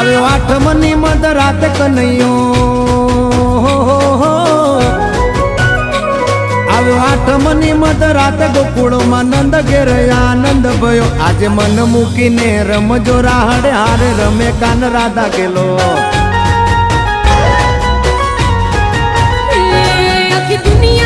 આવ્યો આઠમની મધ રાત કનૈયો આવ્યો આઠમની મધ રાત ગોકુળમાં નંદ ઘેર આનંદ ભયો આજે મન મૂકીને રમજો રાહડે હારે રમે કાન રાધા ગેલો આખી દુનિયા